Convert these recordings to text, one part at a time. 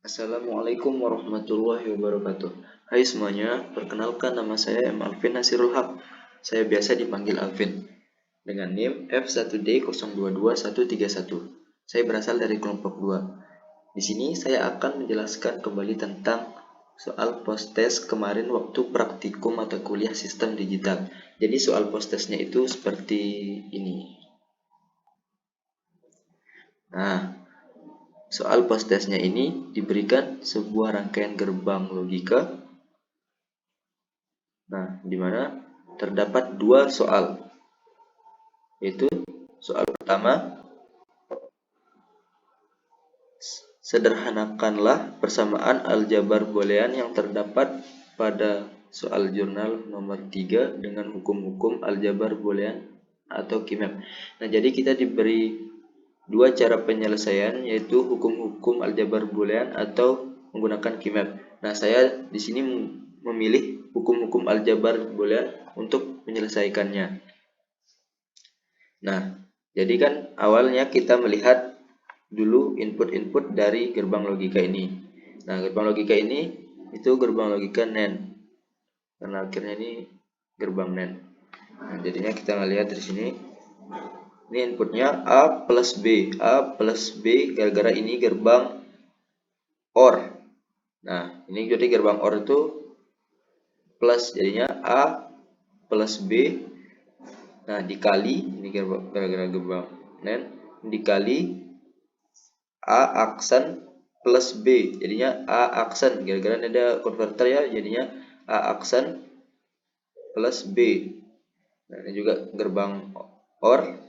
Assalamualaikum warahmatullahi wabarakatuh. Hai semuanya, perkenalkan nama saya M. Alvin Nasirul Haq. Saya biasa dipanggil Alvin dengan NIM F1D022131. Saya berasal dari kelompok 2. Di sini saya akan menjelaskan kembali tentang soal post-test kemarin waktu praktikum mata kuliah sistem digital. Jadi soal post-testnya itu seperti ini. Nah, soal post-testnya ini diberikan sebuah rangkaian gerbang logika. Nah, di mana terdapat dua soal, yaitu soal pertama, sederhanakanlah persamaan aljabar boolean yang terdapat pada soal jurnal nomor 3 dengan hukum-hukum aljabar boolean atau QMAP. Nah, jadi kita diberi dua cara penyelesaian, yaitu hukum-hukum aljabar boolean atau menggunakan QMAP. Nah, saya di sini memilih hukum-hukum aljabar boolean untuk menyelesaikannya. Nah, jadi kan awalnya kita melihat dulu input-input dari gerbang logika ini. Nah, gerbang logika ini itu gerbang logika NAND. Karena akhirnya ini gerbang NAND. Nah, jadinya kita ngelihat di sini. Ini inputnya A plus B. A plus B gara-gara ini gerbang OR. Nah, ini jadi gerbang OR itu plus, jadinya A plus B. Nah, dikali, ini gara-gara gerbang NAND, dikali A aksen plus B, jadinya A aksen, gara-gara ada konverter ya, jadinya A aksen plus B. Nah, ini juga gerbang OR.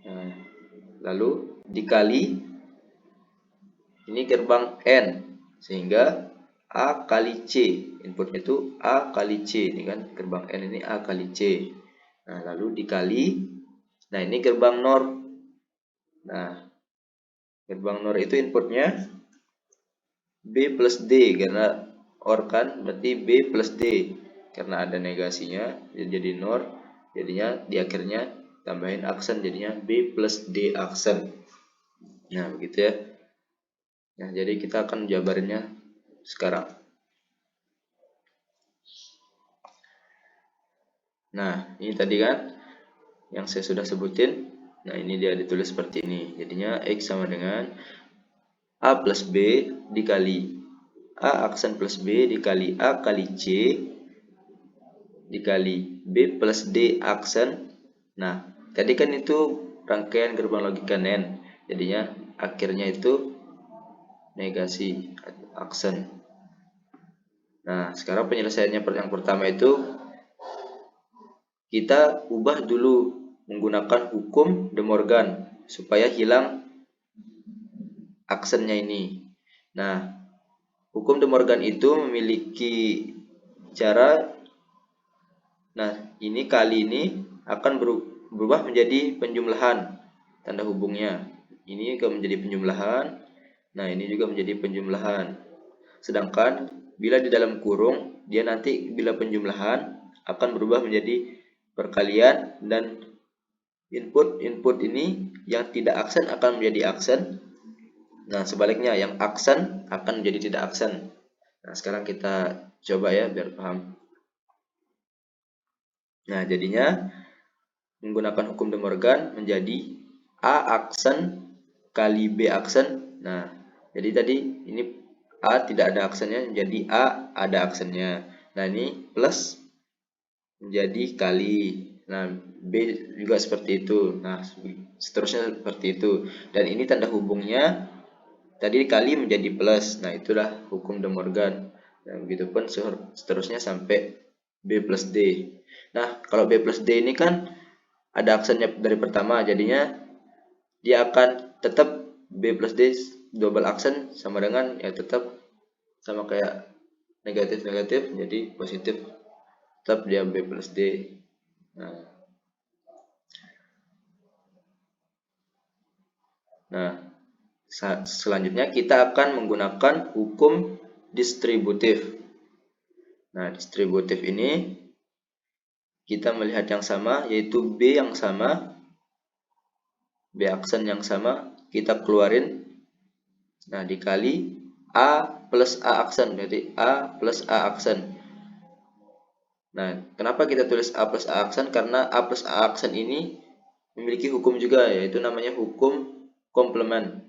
Nah, lalu dikali ini gerbang N, sehingga A kali C, inputnya itu A kali C, ini kan gerbang N ini A kali C. Nah, lalu dikali, nah ini gerbang NOR. Nah, gerbang NOR itu inputnya B plus D, karena OR kan berarti B plus D, karena ada negasinya jadi NOR, jadinya di akhirnya tambahin aksen, jadinya B plus D aksen. Nah, begitu ya. Nah, jadi kita akan jabarinnya sekarang. Nah, ini tadi kan yang saya sudah sebutin. Nah, ini dia ditulis seperti ini. Jadinya X sama dengan A plus B dikali A aksen plus B dikali A kali C dikali B plus D aksen. Nah, tadi kan itu rangkaian gerbang logika NAND. Jadinya akhirnya itu negasi aksen. Nah, sekarang penyelesaiannya yang pertama itu kita ubah dulu menggunakan hukum De Morgan supaya hilang aksennya ini. Nah, hukum De Morgan itu memiliki cara, nah ini kali ini akan berubah menjadi penjumlahan tanda hubungnya. Ini akan menjadi penjumlahan. Nah, ini juga menjadi penjumlahan. Sedangkan bila di dalam kurung, dia nanti bila penjumlahan akan berubah menjadi perkalian, dan input ini yang tidak aksen akan menjadi aksen. Nah, sebaliknya yang aksen akan menjadi tidak aksen. Nah, sekarang kita coba ya biar paham. Nah, jadinya menggunakan hukum De Morgan menjadi A aksen kali B aksen. Nah, jadi tadi ini A tidak ada aksennya menjadi A ada aksennya. Nah, ini plus menjadi kali. Nah, B juga seperti itu. Nah, seterusnya seperti itu. Dan ini tanda hubungnya tadi kali menjadi plus. Nah, itulah hukum De Morgan. Nah, begitupun seterusnya sampai B plus D. Nah, kalau B plus D ini kan ada aksennya dari pertama, jadinya dia akan tetap B plus D double aksen sama dengan ya tetap sama kayak negatif-negatif jadi positif, tetap dia B plus D. Nah, selanjutnya kita akan menggunakan hukum distributif. Nah, distributif ini kita melihat yang sama, yaitu B yang sama, B aksen yang sama, kita keluarin Nah, dikali A plus A aksen, berarti A plus A aksen. Nah, kenapa kita tulis A plus A aksen? Karena A plus A aksen ini memiliki hukum juga, yaitu namanya hukum komplement.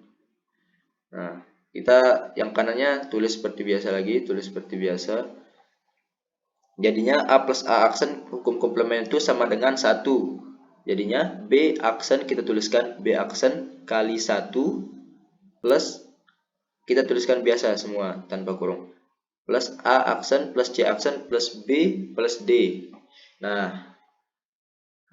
Nah, kita yang kanannya tulis seperti biasa lagi, tulis seperti biasa. Jadinya A plus A aksen hukum komplement itu sama dengan 1. Jadinya B aksen kita tuliskan B aksen kali 1 plus kita tuliskan biasa semua tanpa kurung. Plus A aksen plus C aksen plus B plus D. Nah,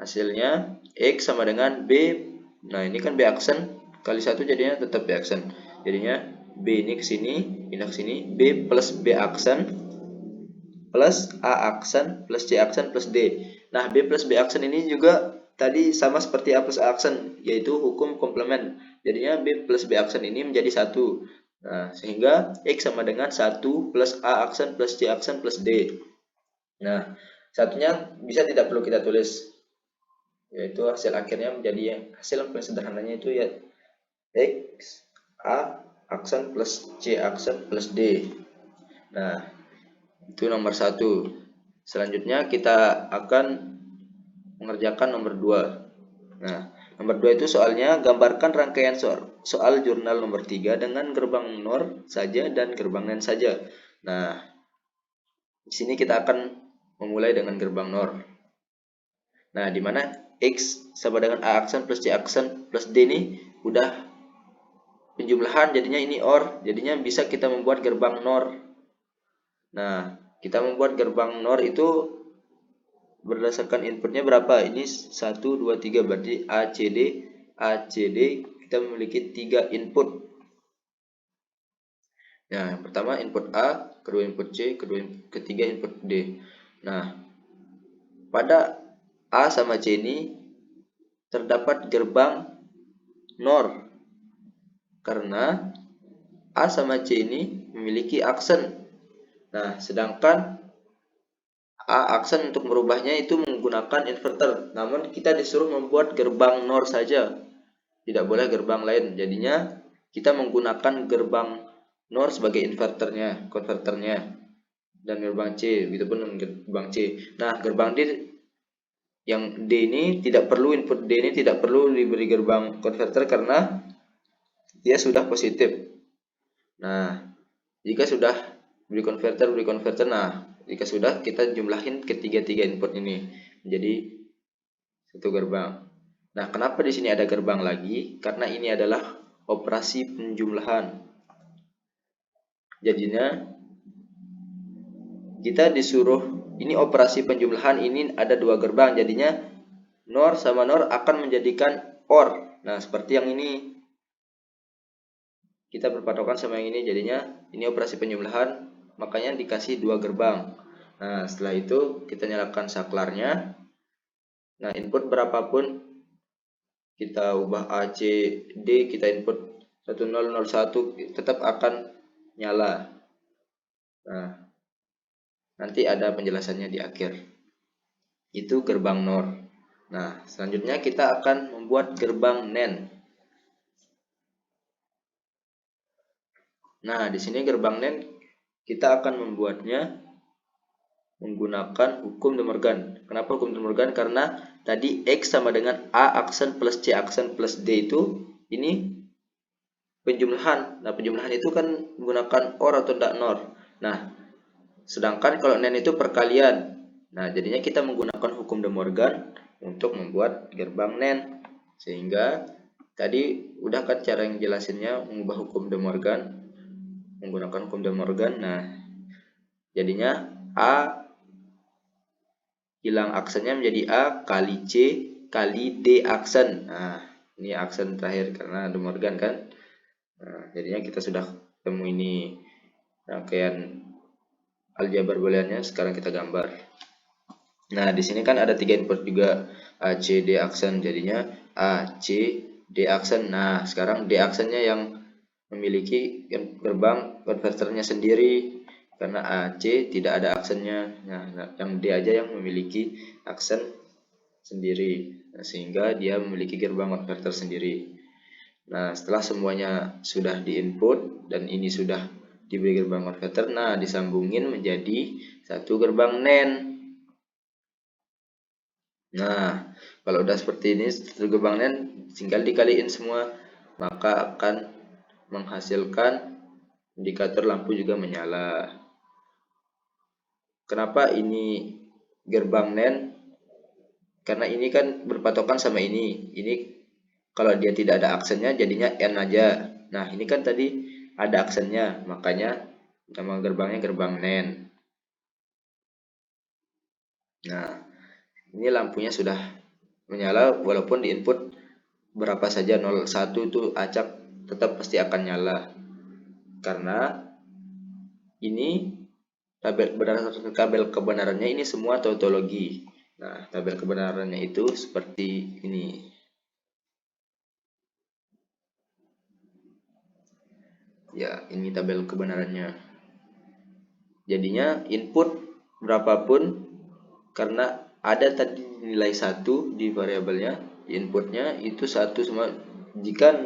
hasilnya X sama dengan B. Nah, ini kan B aksen kali 1 jadinya tetap B aksen. Jadinya B ini ke sini, pindah ke sini, B plus B aksen plus A aksen plus C aksen plus D. Nah, B plus B aksen ini juga tadi sama seperti A plus A aksen, yaitu hukum komplement. Jadinya B plus B aksen ini menjadi 1. Nah, sehingga X sama dengan 1 plus A aksen plus C aksen plus D. Nah, satunya bisa tidak perlu kita tulis, yaitu hasil akhirnya menjadi hasil yang paling sederhananya itu ya X A aksen plus C aksen plus D. Nah, itu nomor 1. Selanjutnya kita akan mengerjakan nomor 2. Nah, nomor 2 itu soalnya gambarkan rangkaian soal jurnal nomor 3 dengan gerbang NOR saja dan gerbang NAND saja. Nah, di sini kita akan memulai dengan gerbang NOR. Nah, di mana X sama dengan A aksen plus C aksen plus D ini udah penjumlahan, jadinya ini OR, jadinya bisa kita membuat gerbang NOR. Nah, kita membuat gerbang NOR itu berdasarkan inputnya berapa? Ini 1, 2, 3, berarti ACD kita memiliki 3 input. Nah, yang pertama input A, kedua input C, ketiga input D. Nah, pada A sama C ini terdapat gerbang NOR karena A sama C ini memiliki aksen. Nah, sedangkan A aksen untuk merubahnya itu menggunakan inverter. Namun kita disuruh membuat gerbang NOR saja, tidak boleh gerbang lain. Jadinya kita menggunakan gerbang NOR sebagai konverternya, dan gerbang C, begitupun dengan gerbang C. Nah, gerbang D yang D ini tidak perlu, input D ini tidak perlu diberi gerbang konverter karena dia sudah positif. Nah, jika sudah beri konverter, nah jika sudah, kita jumlahin ketiga input ini menjadi satu gerbang. Nah, kenapa di sini ada gerbang lagi? Karena ini adalah operasi penjumlahan. Jadinya kita disuruh, ini operasi penjumlahan, ini ada 2 gerbang, jadinya NOR sama NOR akan menjadikan OR. Nah, seperti yang ini kita berpatokan sama yang ini, jadinya ini operasi penjumlahan, makanya dikasih 2 gerbang. Nah, setelah itu kita nyalakan saklarnya. Nah, input berapapun kita ubah A, C, D, kita input 1001 tetap akan nyala. Nah, nanti ada penjelasannya di akhir. Itu gerbang NOR. Nah, selanjutnya kita akan membuat gerbang NAND. Nah, di sini gerbang NAND kita akan membuatnya menggunakan hukum De Morgan. Kenapa hukum De Morgan? Karena tadi X sama dengan A aksen plus C aksen plus D itu ini penjumlahan. Nah, penjumlahan itu kan menggunakan OR atau tidak NOR. Nah, sedangkan kalau NAND itu perkalian. Nah, jadinya kita menggunakan hukum De Morgan untuk membuat gerbang NAND. Sehingga tadi udah kan cara yang jelasinnya mengubah hukum De Morgan, menggunakan hukum De Morgan. Nah, jadinya A hilang aksennya menjadi A kali C kali D aksen. Nah, ini aksen terakhir karena De Morgan kan. Nah, jadinya kita sudah ketemu ini rangkaian aljabar booleannya. Sekarang kita gambar. Nah, di sini kan ada 3 input juga, A, C, D aksen. Jadinya A, C, D aksen. Nah, sekarang D aksennya yang memiliki gerbang konverternya sendiri. Karena A, C tidak ada aksennya. Nah, yang D aja yang memiliki aksen sendiri. Nah, sehingga dia memiliki gerbang konverter sendiri. Nah, setelah semuanya sudah diinput dan ini sudah diberi gerbang konverter, nah disambungin menjadi satu gerbang NAND. Nah, kalau udah seperti ini, satu gerbang NAND tinggal dikaliin semua, maka akan menghasilkan indikator lampu juga menyala. Kenapa ini gerbang NAND? Karena ini kan berpatokan sama ini. Ini kalau dia tidak ada aksennya jadinya N aja. Nah, ini kan tadi ada aksennya, makanya nama gerbangnya gerbang NAND. Nah, ini lampunya sudah menyala walaupun di input berapa saja 01 itu acak tetap pasti akan nyala. Karena ini berdasarkan tabel kebenarannya ini semua tautologi. Nah, tabel kebenarannya itu seperti ini. Ya, ini tabel kebenarannya. Jadinya input berapapun, karena ada tadi nilai 1 di variabelnya, di inputnya itu 1 semua. Jika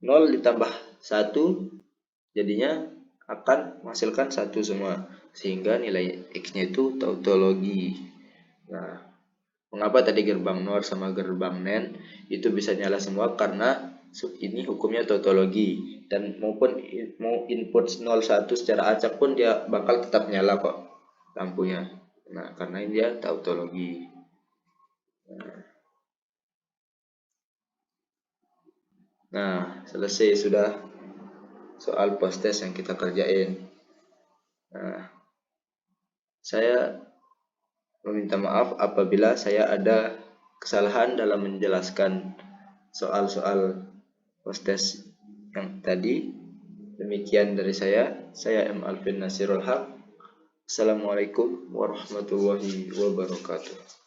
0 ditambah 1 jadinya akan menghasilkan 1 semua, sehingga nilai X-nya itu tautologi. Nah, mengapa tadi gerbang NOR sama gerbang NAND itu bisa nyala semua? Karena ini hukumnya tautologi, dan maupun mau input 01 secara acak pun dia bakal tetap nyala kok lampunya. Nah, karena ini dia tautologi. Nah, selesai sudah soal post test yang kita kerjain. Nah, saya meminta maaf apabila saya ada kesalahan dalam menjelaskan soal-soal post test yang tadi. Demikian dari saya M. Alvin Nasirul Haq. Assalamualaikum warahmatullahi wabarakatuh.